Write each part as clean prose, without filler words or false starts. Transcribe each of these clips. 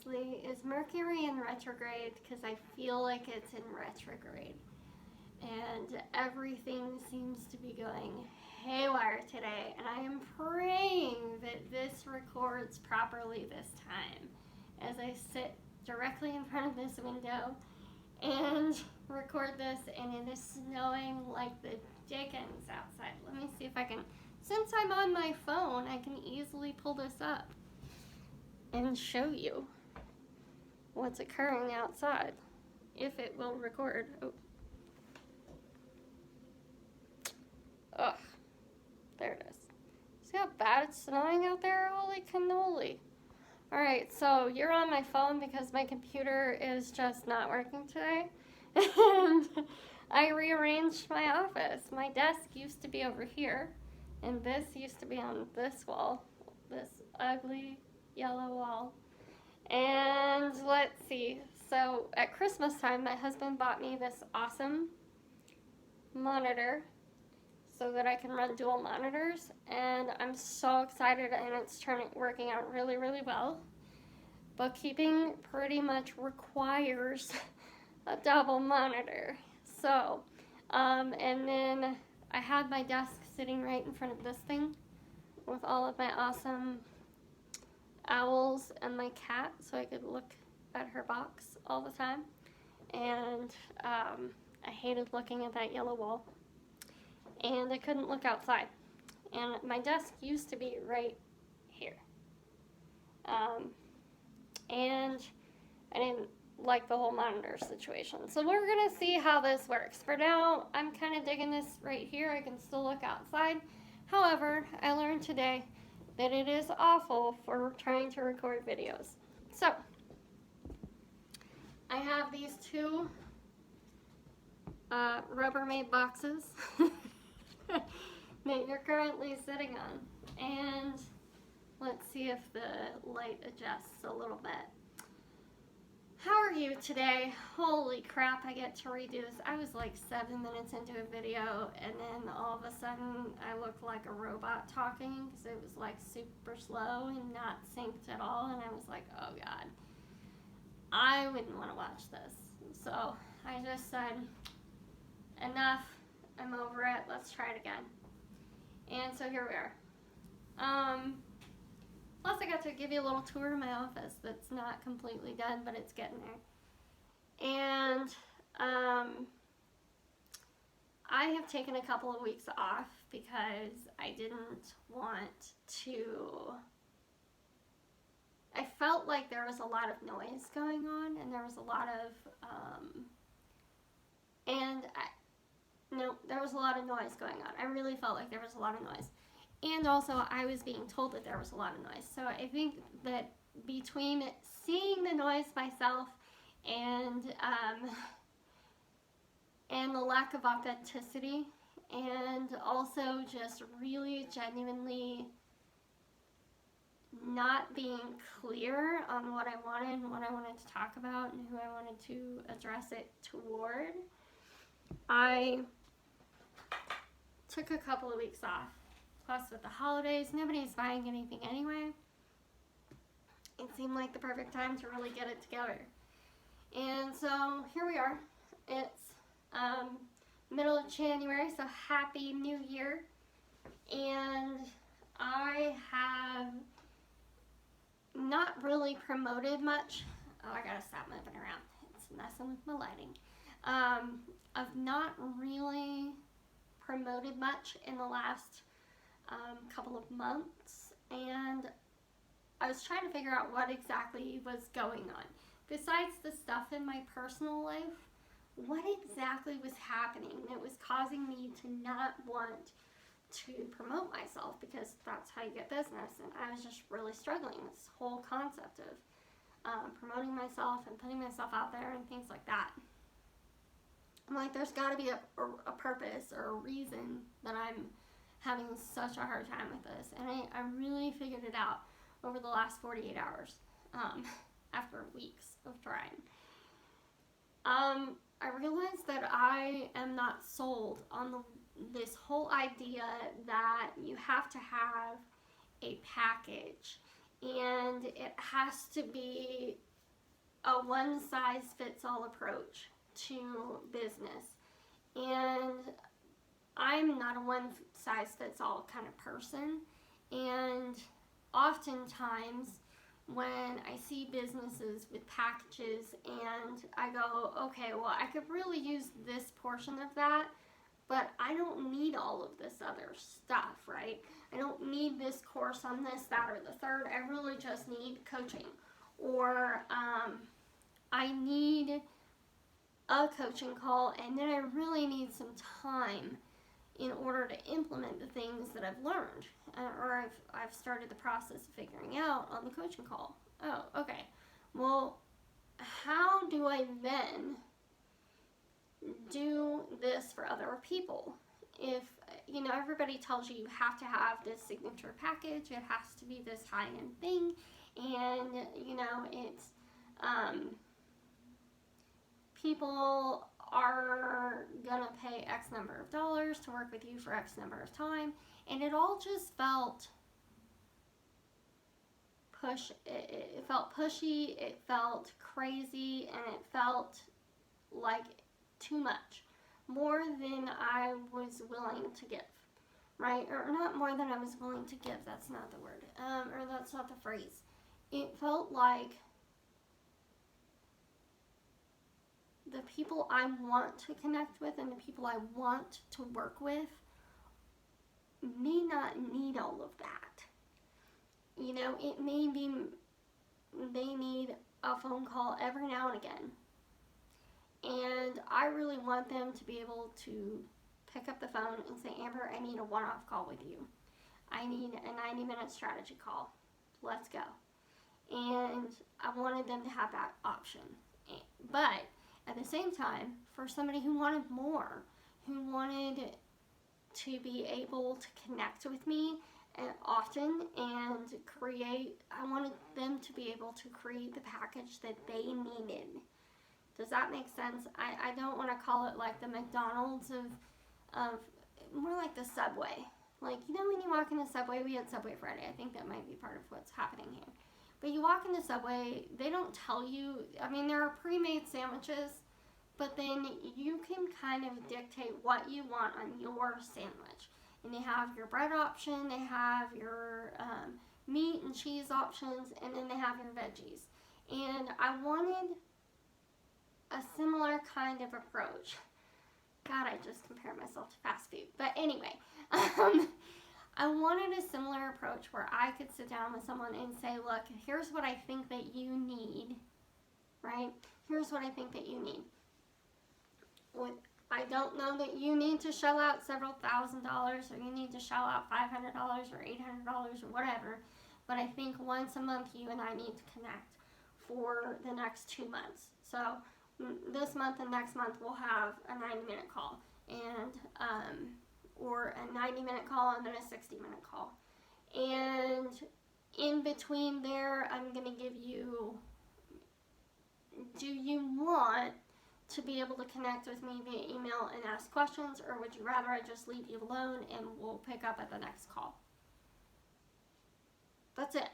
honestly, is Mercury in retrograde? Because I feel like it's in retrograde. And everything seems to be going haywire today. And I am praying that this records properly this time as I sit directly in front of this window and record this, and it is snowing like the dickens outside. Let me see if I can, since I'm on my phone, I can easily pull this up and show you what's occurring outside, if it will record. Ugh, there it is. See how bad it's snowing out there? Holy cannoli. Alright, so you're on my phone because my computer is just not working today. And I rearranged my office. My desk used to be over here, and this used to be on this wall, this ugly yellow wall. And let's see, so at Christmas time, my husband bought me this awesome monitor so that I can run dual monitors, and I'm so excited, and it's working out really, really well. Bookkeeping pretty much requires a double monitor. So, and then I had my desk sitting right in front of this thing with all of my awesome owls and my cat, so I could look at her box all the time. And I hated looking at that yellow wall. And I couldn't look outside. And my desk used to be right here. And I didn't like the whole monitor situation. So we're gonna see how this works. For now, I'm kind of digging this right here. I can still look outside. However, I learned today that it is awful for trying to record videos. So, I have these two Rubbermaid boxes that you're currently sitting on. And let's see if the light adjusts a little bit. How are you today? Holy crap, I get to redo this. I was like 7 minutes into a video, and then all of a sudden I looked like a robot talking because it was like super slow and not synced at all, and I was like, oh god, I wouldn't want to watch this. So I just said, enough, I'm over it, let's try it again. And so here we are. Plus I got to give you a little tour of my office that's not completely done, but it's getting there. And I have taken a couple of weeks off because I didn't want to, I felt like there was a lot of noise going on, and there was a lot of, there was a lot of noise going on. I really felt like there was a lot of noise. And also, I was being told that there was a lot of noise. So I think that between seeing the noise myself and the lack of authenticity, and also just really genuinely not being clear on what I wanted and what I wanted to talk about and who I wanted to address it toward, I took a couple of weeks off. Plus, with the holidays, nobody's buying anything anyway. It seemed like the perfect time to really get it together. And so, here we are. It's middle of January, so Happy New Year. And I have not really promoted much. Oh, I gotta stop moving around. It's messing with my lighting. I've not really promoted much in the last couple of months, and I was trying to figure out what exactly was going on. Besides the stuff in my personal life, what exactly was happening that was causing me to not want to promote myself, because that's how you get business, and I was just really struggling with this whole concept of promoting myself and putting myself out there and things like that. I'm like, there's got to be a purpose or a reason that I'm having such a hard time with this, and I really figured it out over the last 48 hours, after weeks of trying. I realized that I am not sold on this whole idea that you have to have a package, and it has to be a one-size-fits-all approach to business. And I'm not a one-size-fits-all kind of person. And oftentimes, when I see businesses with packages and I go, okay, well, I could really use this portion of that, but I don't need all of this other stuff, right? I don't need this course on this, that, or the third. I really just need coaching. Or I need a coaching call, and then I really need some time in order to implement the things that I've learned, or I've started the process of figuring out on the coaching call. Oh, okay. Well, how do I then do this for other people? If, everybody tells you have to have this signature package, it has to be this high-end thing, and, it's, people are gonna pay X number of dollars to work with you for X number of time, and it all just felt it felt pushy, it felt crazy, and it felt like too much, more than I was willing to give, right? Or not more than I was willing to give, that's not the word, or that's not the phrase. It felt like the people I want to connect with and the people I want to work with may not need all of that. It may be they need a phone call every now and again. And I really want them to be able to pick up the phone and say, Amber, I need a one-off call with you. I need a 90-minute strategy call. Let's go. And I wanted them to have that option. But at the same time, for somebody who wanted more, who wanted to be able to connect with me often and I wanted them to be able to create the package that they needed. Does that make sense? I don't want to call it like the McDonald's of more like the Subway. Like, when you walk in the Subway, we had Subway Friday. I think that might be part of what's happening here. But you walk in the Subway, they don't tell you, there are pre-made sandwiches, but then you can kind of dictate what you want on your sandwich. And they have your bread option, they have your meat and cheese options, and then they have your veggies. And I wanted a similar kind of approach. God, I just compared myself to fast food. But anyway, I wanted a similar approach where I could sit down with someone and say, look, here's what I think that you need, right? Here's what I think that you need. I don't know that you need to shell out several $1,000s, or you need to shell out $500 or $800 or whatever, but I think once a month you and I need to connect for the next 2 months. So this month and next month we'll have a 90-minute call, and or a 90-minute call and then a 60-minute call. And in between there, I'm going to give you, do you want to be able to connect with me via email and ask questions, or would you rather I just leave you alone and we'll pick up at the next call? That's it.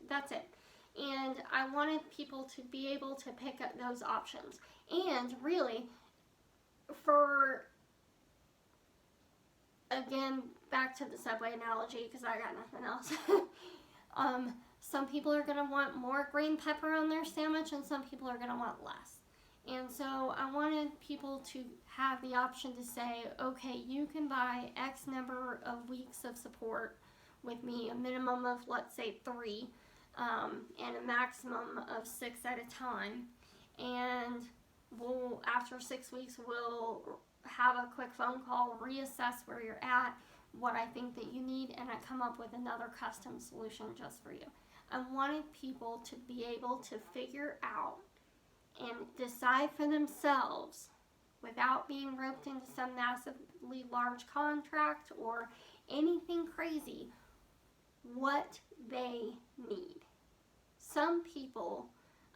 That's it. And I wanted people to be able to pick up those options. And really, again, back to the Subway analogy, because I got nothing else. Some people are going to want more green pepper on their sandwich, and some people are going to want less. And so I wanted people to have the option to say, okay, you can buy X number of weeks of support with me, a minimum of, let's say, 3, and a maximum of 6 at a time. And after 6 weeks, we'll have a quick phone call, reassess where you're at, what I think that you need, and I come up with another custom solution just for you. I wanted people to be able to figure out and decide for themselves, without being roped into some massively large contract or anything crazy, what they need. Some people,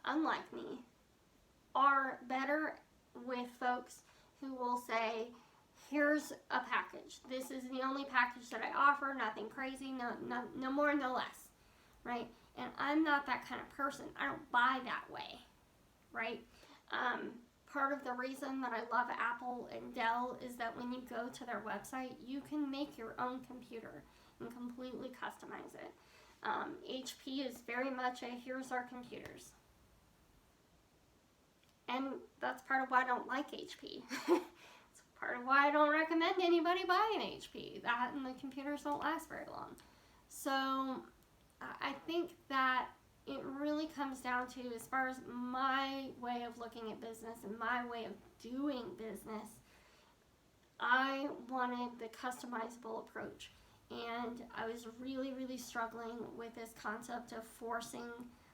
unlike me, are better with folks who will say, here's a package. This is the only package that I offer, nothing crazy, no more, no less. right? And I'm not that kind of person. I don't buy that way, right? Part of the reason that I love Apple and Dell is that when you go to their website, you can make your own computer and completely customize it. HP is very much a here's our computers. And that's part of why I don't like HP. It's part of why I don't recommend anybody buy an HP. That and the computers don't last very long. So I think that it really comes down to, as far as my way of looking at business and my way of doing business, I wanted the customizable approach. And I was really, really struggling with this concept of forcing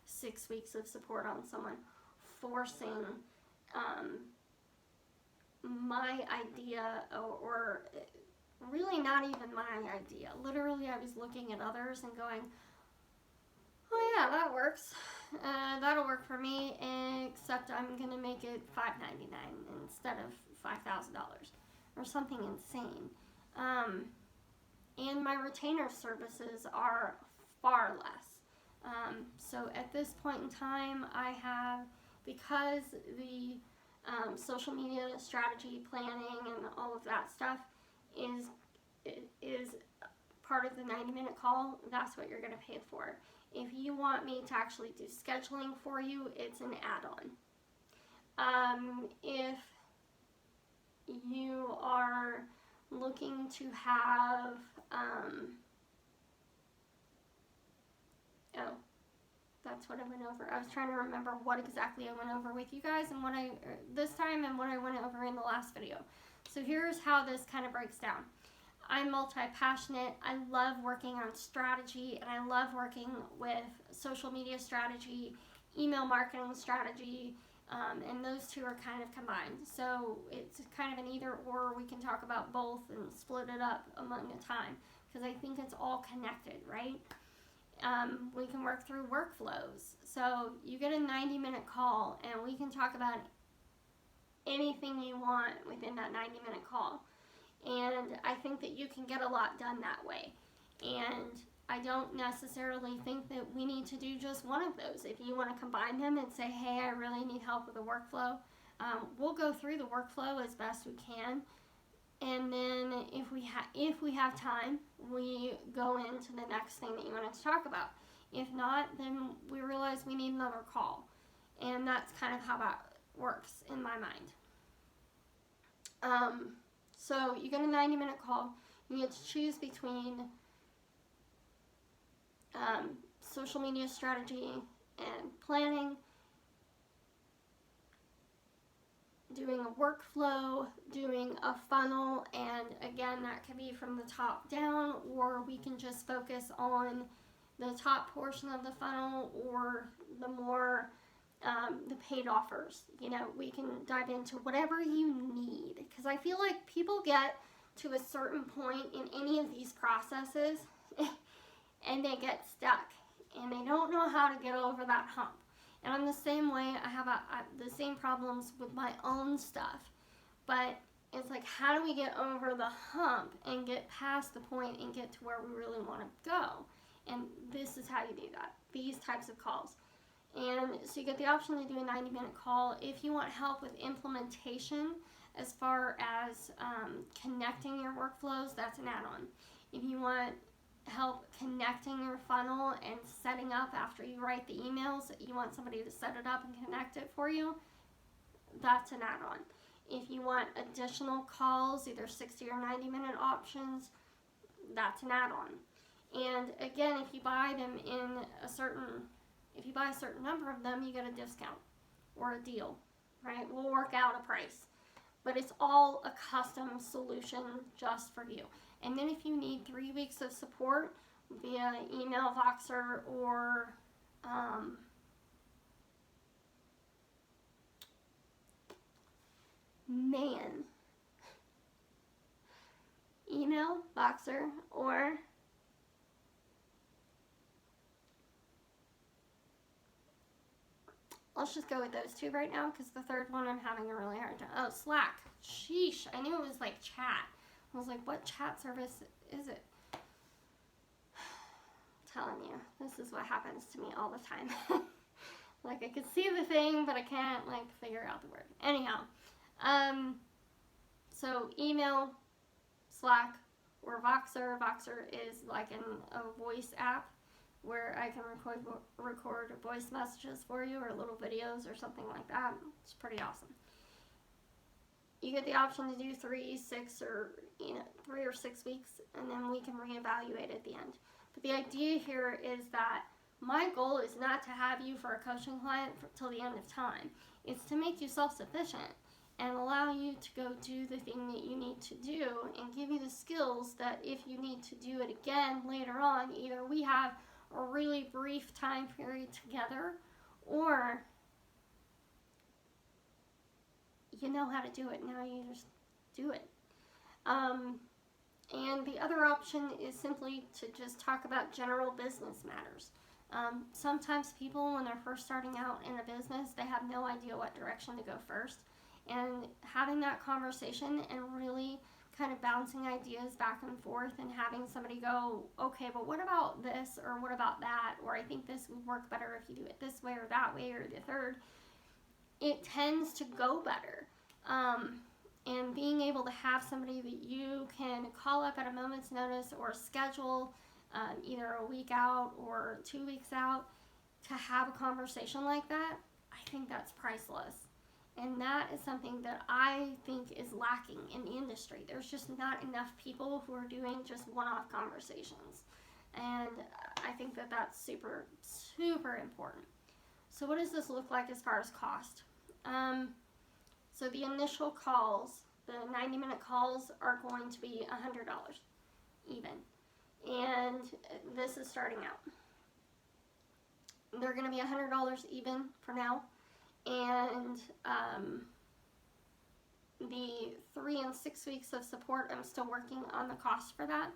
6 weeks of support on someone, forcing my idea, or really not even my idea. Literally, I was looking at others and going, oh yeah, that works. That'll work for me, except I'm going to make it $5.99 instead of $5,000 or something insane. And my retainer services are far less. So at this point in time, I have, because the social media strategy planning and all of that stuff is part of the 90-minute call, that's what you're going to pay for. If you want me to actually do scheduling for you, it's an add-on. If you are looking to have, that's what I went over. I was trying to remember what exactly I went over with you guys and what I, this time, and what I went over in the last video. So here's how this kind of breaks down. I'm multi-passionate. I love working on strategy, and I love working with social media strategy, email marketing strategy, and those two are kind of combined. So it's kind of an either or. We can talk about both and split it up among the time, because I think it's all connected, right? We can work through workflows. So you get a 90-minute call, and we can talk about anything you want within that 90-minute call. And I think that you can get a lot done that way. And I don't necessarily think that we need to do just one of those. If you want to combine them and say, hey, I really need help with the workflow, we'll go through the workflow as best we can. And then if we have time, we go into the next thing that you wanted to talk about. If not, then we realize we need another call. And that's kind of how that works in my mind. So you get a 90-minute call. You get to choose between social media strategy and planning, doing a workflow, doing a funnel, and again, that can be from the top down, or we can just focus on the top portion of the funnel, or the more the paid offers. You know, we can dive into whatever you need, because I feel like people get to a certain point in any of these processes and they get stuck and they don't know how to get over that hump. And I'm the same way. I have the same problems with my own stuff, but it's like, how do we get over the hump and get past the point and get to where we really want to go? And this is how you do that, these types of calls. And so you get the option to do a 90-minute call. If you want help with implementation, as far as connecting your workflows, that's an add-on. If you want help connecting your funnel and setting up after you write the emails, you want somebody to set it up and connect it for you, that's an add-on. If you want additional calls, either 60 or 90-minute options, that's an add-on. And again, if you buy them if you buy a certain number of them, you get a discount or a deal, right? We'll work out a price. But it's all a custom solution just for you. And then if you need 3 weeks of support via email, Voxer, or email, Voxer, or let's just go with those two right now, because the third one I'm having a really hard time. Oh, Slack. Sheesh. I knew it was like chat. I was like, what chat service is it? telling you, this is what happens to me all the time. Like, I could see the thing, but I can't, like, figure out the word. Anyhow, so email, Slack, or Voxer. Voxer is like a voice app where I can record voice messages for you, or little videos or something like that. It's pretty awesome. You get the option to do 3, 6, or 3 or 6 weeks, and then we can reevaluate at the end. But the idea here is that my goal is not to have you for a coaching client till the end of time. It's to make you self-sufficient and allow you to go do the thing that you need to do, and give you the skills that if you need to do it again later on, either we have a really brief time period together, or you know how to do it. Now you just do it. And the other option is simply to just talk about general business matters. Sometimes people, when they're first starting out in a business, they have no idea what direction to go first. And having that conversation and really kind of bouncing ideas back and forth, and having somebody go, okay, but what about this, or what about that, or I think this would work better if you do it this way or that way or the third, it tends to go better. And being able to have somebody that you can call up at a moment's notice, or schedule either a week out or 2 weeks out to have a conversation like that, I think that's priceless. And that is something that I think is lacking in the industry. There's just not enough people who are doing just one-off conversations. And I think that that's super, super important. So what does this look like as far as cost? So the initial calls, the 90-minute calls, are going to be $100 even. And this is starting out. They're going to be $100 even for now. And the 3 and 6 weeks of support, I'm still working on the cost for that.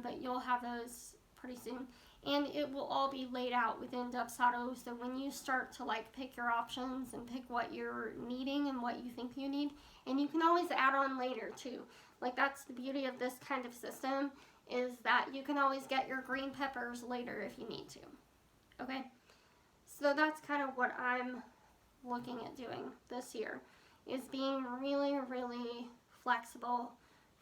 But you'll have those pretty soon. And it will all be laid out within Dubsado, so when you start to like pick your options and pick what you're needing and what you think you need, and you can always add on later too. Like, that's the beauty of this kind of system, is that you can always get your green peppers later if you need to. Okay? So that's kind of what I'm looking at doing this year, is being really, really flexible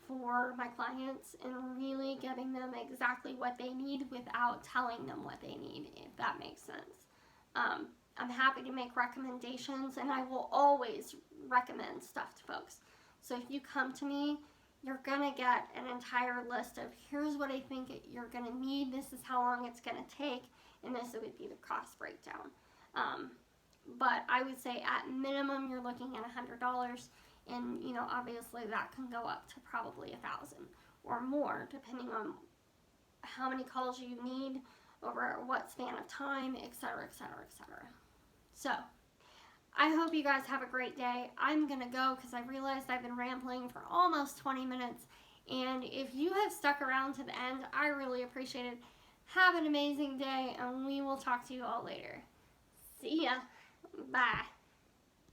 for my clients and really giving them exactly what they need without telling them what they need, if that makes sense. I'm happy to make recommendations, and I will always recommend stuff to folks. So if you come to me, you're going to get an entire list of, here's what I think you're going to need, this is how long it's going to take, and this would be the cost breakdown. But I would say at minimum you're looking at $100. And, obviously that can go up to probably 1,000 or more, depending on how many calls you need over what span of time, etc., etc., etc. So, I hope you guys have a great day. I'm going to go because I realized I've been rambling for almost 20 minutes. And if you have stuck around to the end, I really appreciate it. Have an amazing day, and we will talk to you all later. See ya. Bye.